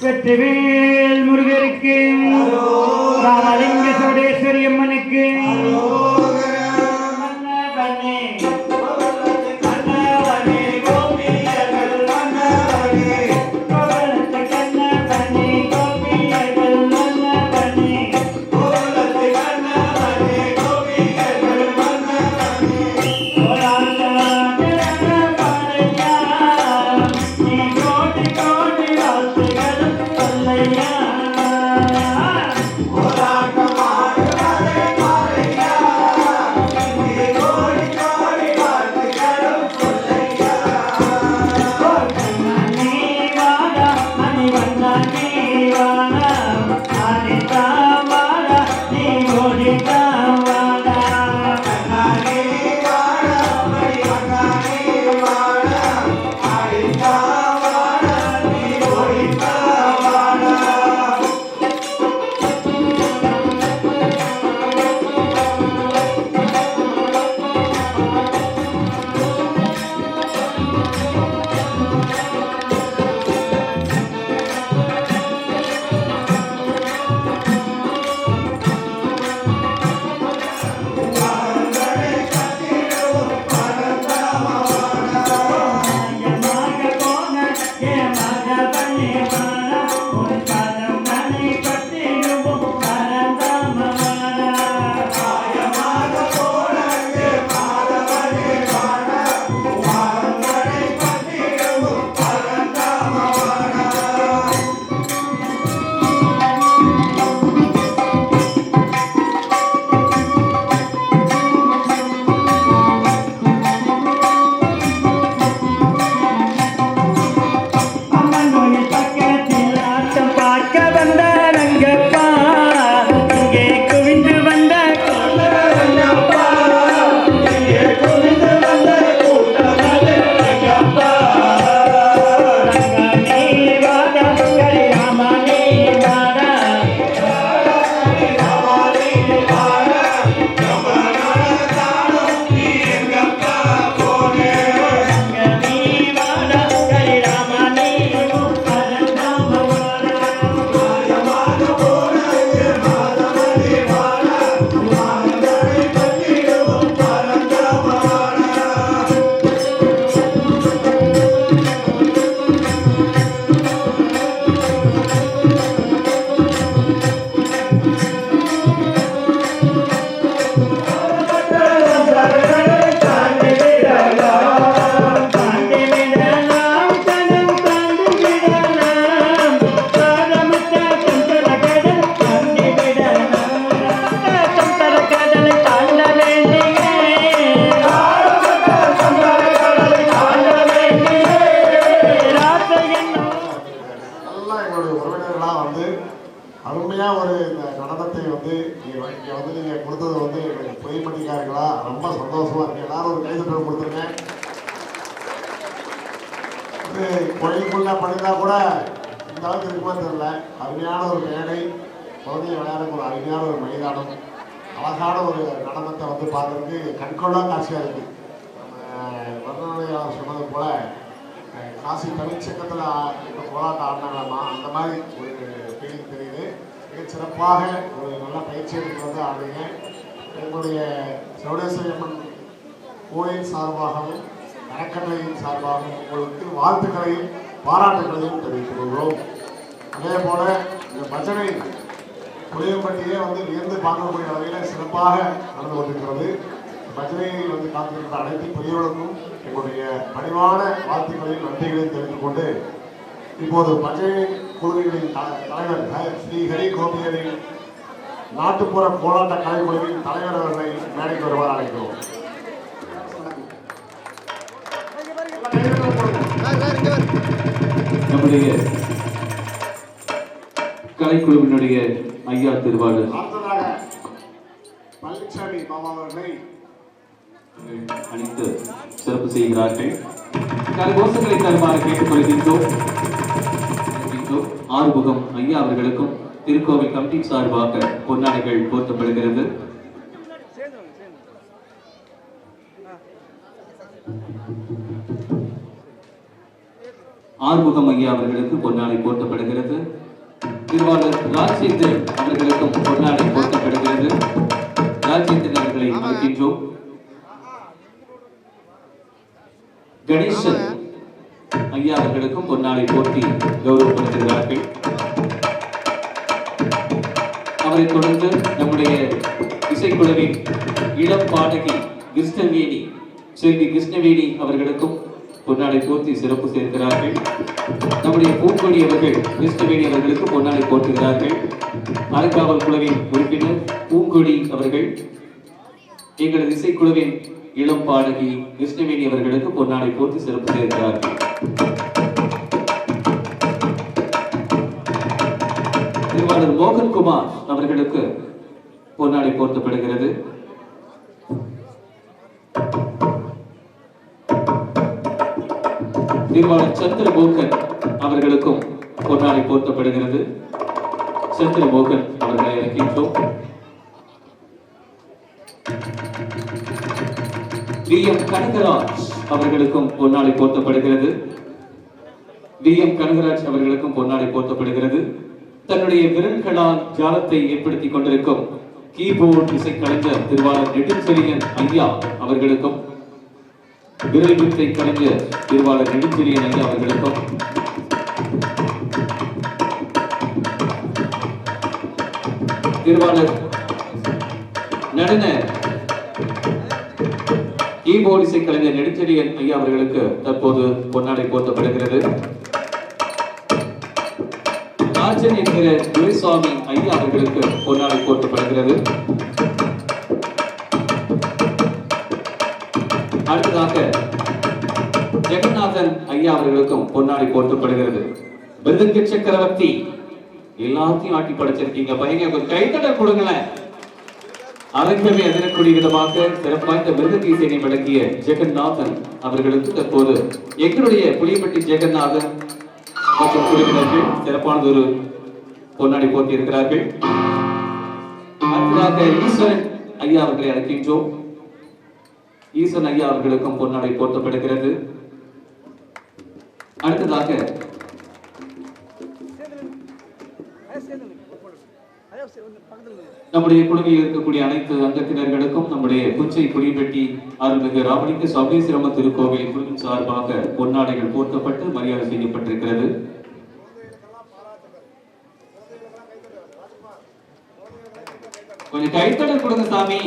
வெற்றிவேல் முருகருக்கு, ராமலிங்க சோடேஸ்வரி அம்மனுக்கு, Oh வந்து இங்கே வந்து நீங்கள் கொடுத்தது வந்து எங்களுக்கு புரியப்பட்டிருக்காருங்களா, ரொம்ப சந்தோஷமா இருக்கு. எல்லாரும் ஒரு கைதட்டல் கொடுத்துருங்க. இது கோயிலுக்குள்ள பண்ணினா கூட இந்த அளவுக்கு இருக்குமா தெரியல. அருமையான ஒரு மேடை, குழந்தைய விளையாட ஒரு அருமையான ஒரு மைதானம், அழகான ஒரு நடனத்தை வந்து பார்க்கறதுக்கு கண்கொள்ளா காட்சியாக இருக்கு. வர்ணனையாளர் சொன்னது போல காசி தமிழ்ச்சங்கத்தில் இப்போ கோலாட்டம் ஆடினாங்களாமா, அந்த மாதிரி ஒரு ஃபீலிங் தெரியுது. மிக சிறப்பாக ஒரு நல்ல பயிற்சி எடுத்து வந்து ஆடுறீங்க. எங்களுடைய சௌடேஸ்வரி அம்மன் கோயில் சார்பாகவும் அறக்கட்டளையின் சார்பாகவும் உங்களுக்கு வாழ்த்துக்களையும் பாராட்டுகளையும் தெரிவித்துக் கொள்கிறோம். அதே போல இந்த பஜனை புளியம்பட்டியே வந்து வியந்து பார்க்கக்கூடிய வகையில் சிறப்பாக நடந்து கொண்டிருக்கிறது. பஜனையில் வந்து காத்திருந்த அனைத்து பெரியவர்களுக்கும் எங்களுடைய பணிவான வாழ்த்துக்களையும் நன்றிகளையும் தெரிவித்துக் கொண்டு இப்போது பஜனை குழுவிகளின் தலைவர் ஸ்ரீ ஹரி கோபியரின் நாட்டுப்புற கோலாட்ட கலைக்குழுவின் தலைவர் அவர்களை மேடைக்கு வருவார் அழைக்கிறோம். நம்முடைய கலைக்குழுவினுடைய ஐயா திருவாளர் பழனிசாமி மாமா அவர்களை அளித்து சிறப்பு செய்கிறார்கள். கரகோஷங்களை தருமாறு கேட்டுக்கொள்கின்றோம். ஆறுமுகம் ஐயா அவர்களுக்கும் திருக்கோவில் கமிட்டி சார்பாக பொன்னாடைகள் போர்த்தப்படுகிறது. ஆறுமுகம் ஐயா அவர்களுக்கு பொன்னாடை போர்த்தப்படுகிறது. திருவாளர் ராஜேந்திரன் அவர்களுக்கும் பொன்னாடை போர்த்தப்படுகிறது. ராஜேந்திரன் அவர்களை அழைக்கின்றோம். கணேசன் ஐயா அவர்களுக்கும் பொன்னாடை போர்த்தி கௌரவப்படுத்துகிறார்கள். அவரை தொடர்ந்து நம்முடைய இசைக்குழுவின் இளம் பாடகி கிருஷ்ணவேணி செல்வி கிருஷ்ணவேணி அவர்களுக்கும் பொன்னாடை போர்த்தி சிறப்பு சேர்க்கிறார்கள். நம்முடைய பூங்கொடி அவர்கள் கிருஷ்ணவேணி அவர்களுக்கு பொன்னாடை போர்த்துகிறார்கள். அறக்காவல் குழுவின் உறுப்பினர் பூங்கொடி அவர்கள் எங்களது இசைக்குழுவின் இளம் பாடகி கிருஷ்ணவேணி அவர்களுக்கு பொன்னாடை போர்த்தி சிறப்பு சேர்க்கிறார்கள். திருவாளர் மோகன்குமார் அவர்களுக்கு பொன்னாடை போர்த்தப்படுகிறது. திருவாளர் சந்திரமோகன் அவர்களுக்கும் பொன்னாடை போர்த்தப்படுகிறது. சந்திரமோகன் அவர்களை அழைக்கின்றோம். வி.எம். கனகராஜ் அவர்களுக்கும் பொன்னாடை போர்த்தப்படுகிறது. வி.எம். கனகராஜ் அவர்களுக்கும் பொன்னாடை போர்த்தப்படுகிறது. தன்னுடைய விரல்களால் ஜாலத்தை ஏற்படுத்திக் கொண்டிருக்கும் கீபோர்ட் இசைக்கலைஞர் திருவாளர் நெடுஞ்செழியன் ஐயா அவர்களுக்கும் விரல் வித்தை கலைஞர் திருவாளர் நெடுஞ்செழியன் ஐயா அவர்களுக்கும் திருவாளர் நடன கீபோர்ட் இசைக்கலைஞர் நெடுஞ்செழியன் ஐயா அவர்களுக்கு தற்போது பொன்னாடை போர்த்தப்படுகிறது. ராஜன் என்கிற துரைசாமி ஐயா அவர்களுக்கு பொன்னாடை போர்த்தப்படுகிறது. அடுத்ததாக ஜெகநாதன் ஐயா அவர்களுக்கும் பொன்னாடை போர்த்தப்படுகிறது. மிருதங்க சக்கரவர்த்தி எல்லாத்தையும் ஆட்டி படைச்சிருக்கீங்க பையங்க, கொஞ்சம் கைத்தட்டல் கொடுங்களேன். அரங்கமே அதிரக்கூடிய விதமாக சிறப்பாய்ந்த மிருதங்க இசையை வழங்கிய ஜெகநாதன் அவர்களுக்கு தற்போது எங்களுடைய புளியப்பட்டி ஜெகநாதன் மற்றும் குழுவினர்கள் சிறப்பானது ஒரு பொன்னாடை போர்த்தி இருக்கிறார்கள். அடுத்ததாக ஈஸ்வரன் ஐயா அவர்களை அழைக்கின்றோம். ஈஸ்வரன் ஐயா அவர்களுக்கும் பொன்னாடை போர்த்தப்படுகிறது. அடுத்ததாக நம்முடைய குழுவில் இருக்கக்கூடிய அனைத்து அங்கத்தினர்களுக்கும் நம்முடைய புஞ்சை புலிப்பட்டி அருள்மிகு ராமலிங்க சௌடேஸ்வரம்ம திருக்கோவில் குழுவின் சார்பாக பொன்னாடைகள் போர்த்தப்பட்டு மரியாதை செய்யப்பட்டிருக்கிறது. கொஞ்சம் கைத்தடல் கொடுங்க சாமி.